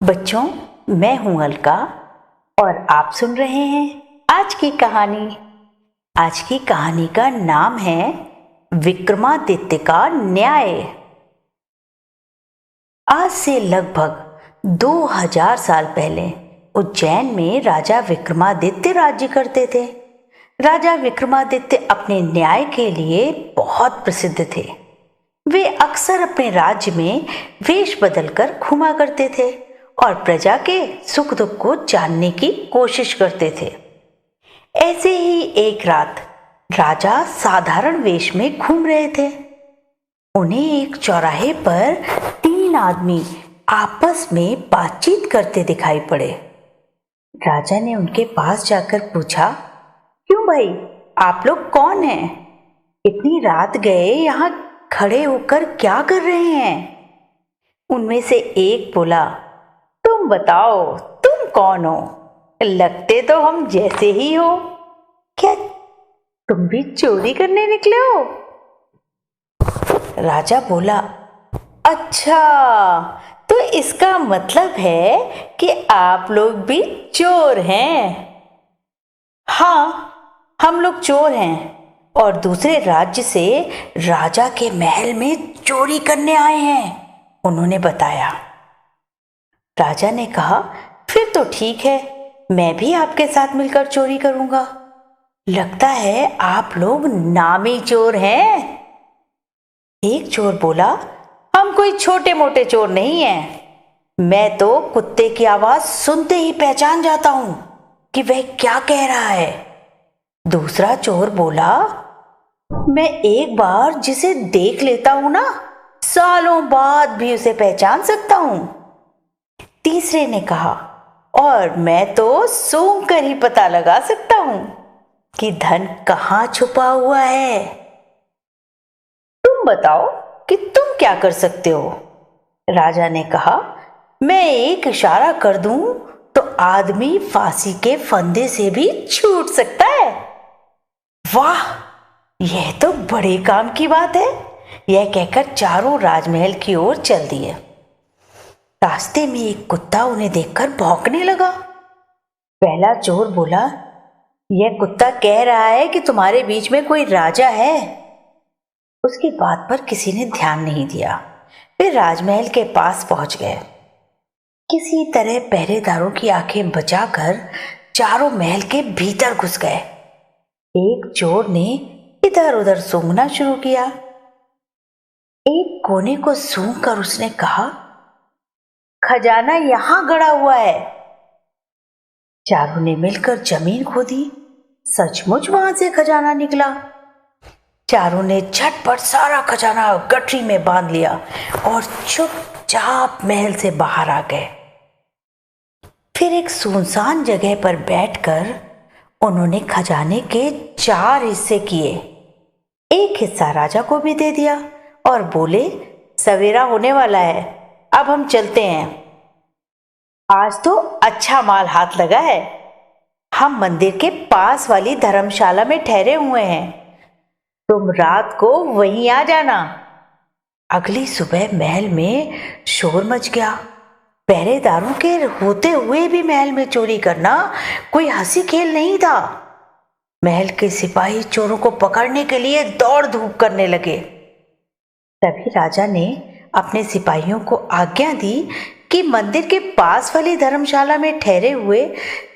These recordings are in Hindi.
बच्चों, मैं हूं अलका और आप सुन रहे हैं आज की कहानी। आज की कहानी का नाम है विक्रमादित्य का न्याय। आज से लगभग 2000 साल पहले उज्जैन में राजा विक्रमादित्य राज्य करते थे। राजा विक्रमादित्य अपने न्याय के लिए बहुत प्रसिद्ध थे। वे अक्सर अपने राज्य में वेश बदलकर घुमा करते थे और प्रजा के सुख दुख को जानने की कोशिश करते थे। ऐसे ही एक रात राजा साधारण वेश में घूम रहे थे। उन्हें एक चौराहे पर 3 आदमी आपस में बातचीत करते दिखाई पड़े। राजा ने उनके पास जाकर पूछा, क्यों भाई, आप लोग कौन हैं? इतनी रात गए यहाँ खड़े होकर क्या कर रहे हैं? उनमें से एक बोला, तुम बताओ, तुम कौन हो? लगते तो हम जैसे ही हो। क्या तुम भी चोरी करने निकले हो? राजा बोला, अच्छा, तो इसका मतलब है कि आप लोग भी चोर हैं। हाँ, हम लोग चोर हैं और दूसरे राज्य से राजा के महल में चोरी करने आए हैं, उन्होंने बताया। राजा ने कहा, फिर तो ठीक है, मैं भी आपके साथ मिलकर चोरी करूंगा। लगता है आप लोग नामी चोर हैं। एक चोर बोला, हम कोई छोटे मोटे चोर नहीं हैं। मैं तो कुत्ते की आवाज सुनते ही पहचान जाता हूं कि वह क्या कह रहा है। दूसरा चोर बोला, मैं एक बार जिसे देख लेता हूं ना, सालों बाद भी उसे पहचान सकता हूं। तीसरे ने कहा, और मैं तो सूंघ कर ही पता लगा सकता हूं कि धन कहां छुपा हुआ है। तुम बताओ कि तुम क्या कर सकते हो? राजा ने कहा, मैं एक इशारा कर दूं तो आदमी फांसी के फंदे से भी छूट सकता है। वाह, यह तो बड़े काम की बात है। यह कहकर चारों राजमहल की ओर चल दिए। रास्ते में एक कुत्ता उन्हें देखकर भौंकने लगा। पहला चोर बोला, यह कुत्ता कह रहा है कि तुम्हारे बीच में कोई राजा है। उसकी बात पर किसी ने ध्यान नहीं दिया। वे राजमहल के पास पहुंच गए। किसी तरह पहरेदारों की आंखें बचाकर चारों महल के भीतर घुस गए। एक चोर ने इधर उधर सूंघना शुरू किया। एक कोने को सूंघकर उसने कहा, खजाना यहां गड़ा हुआ है। चारों ने मिलकर जमीन खोदी। सचमुच वहां से खजाना निकला। चारों ने झटपट सारा खजाना गठरी में बांध लिया और चुपचाप महल से बाहर आ गए। फिर एक सुनसान जगह पर बैठकर उन्होंने खजाने के 4 हिस्से किए। एक हिस्सा राजा को भी दे दिया और बोले, सवेरा होने वाला है, अब हम चलते हैं। आज तो अच्छा माल हाथ लगा है। हम मंदिर के पास वाली धर्मशाला में ठहरे हुए हैं। तुम रात को वहीं आ जाना। अगली सुबह महल में शोर मच गया। पहरेदारों के होते हुए भी महल में चोरी करना कोई हंसी खेल नहीं था। महल के सिपाही चोरों को पकड़ने के लिए दौड़ धूप करने लगे। तभी राजा ने अपने सिपाहियों को आज्ञा दी कि मंदिर के पास वाली धर्मशाला में ठहरे हुए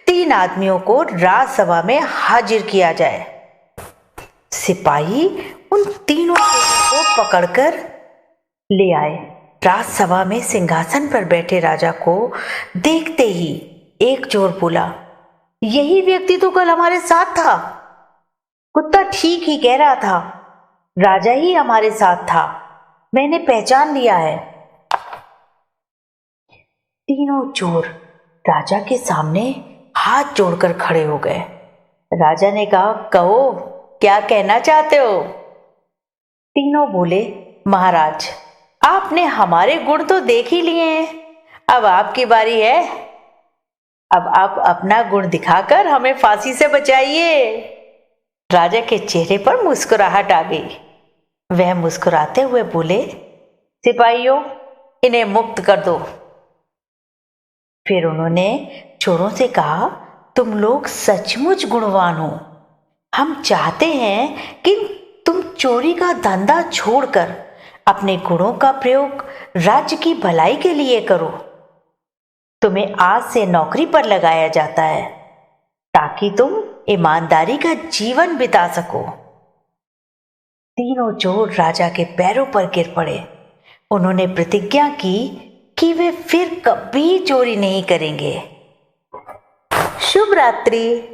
3 आदमियों को राजसभा में हाजिर किया जाए। सिपाही उन तीनों चोरों को पकड़कर ले आए। राजसभा में सिंहासन पर बैठे राजा को देखते ही एक चोर बोला, यही व्यक्ति तो कल हमारे साथ था। कुत्ता ठीक ही कह रहा था, राजा ही हमारे साथ था। मैंने पहचान लिया है। तीनों चोर राजा के सामने हाथ जोड़कर खड़े हो गए। राजा ने कहा, कहो, क्या कहना चाहते हो? तीनों बोले, महाराज, आपने हमारे गुण तो देख ही लिए हैं, अब आपकी बारी है। अब आप अपना गुण दिखाकर हमें फांसी से बचाइए। राजा के चेहरे पर मुस्कुराहट आ गई। वह मुस्कुराते हुए बोले, सिपाहियों, इन्हें मुक्त कर दो। फिर उन्होंने चोरों से कहा, तुम लोग सचमुच गुणवान हो। हम चाहते हैं कि तुम चोरी का धंधा छोड़कर अपने गुणों का प्रयोग राज्य की भलाई के लिए करो। तुम्हें आज से नौकरी पर लगाया जाता है ताकि तुम ईमानदारी का जीवन बिता सको। तीनों चोर राजा के पैरों पर गिर पड़े। उन्होंने प्रतिज्ञा की कि वे फिर कभी चोरी नहीं करेंगे। शुभ रात्रि।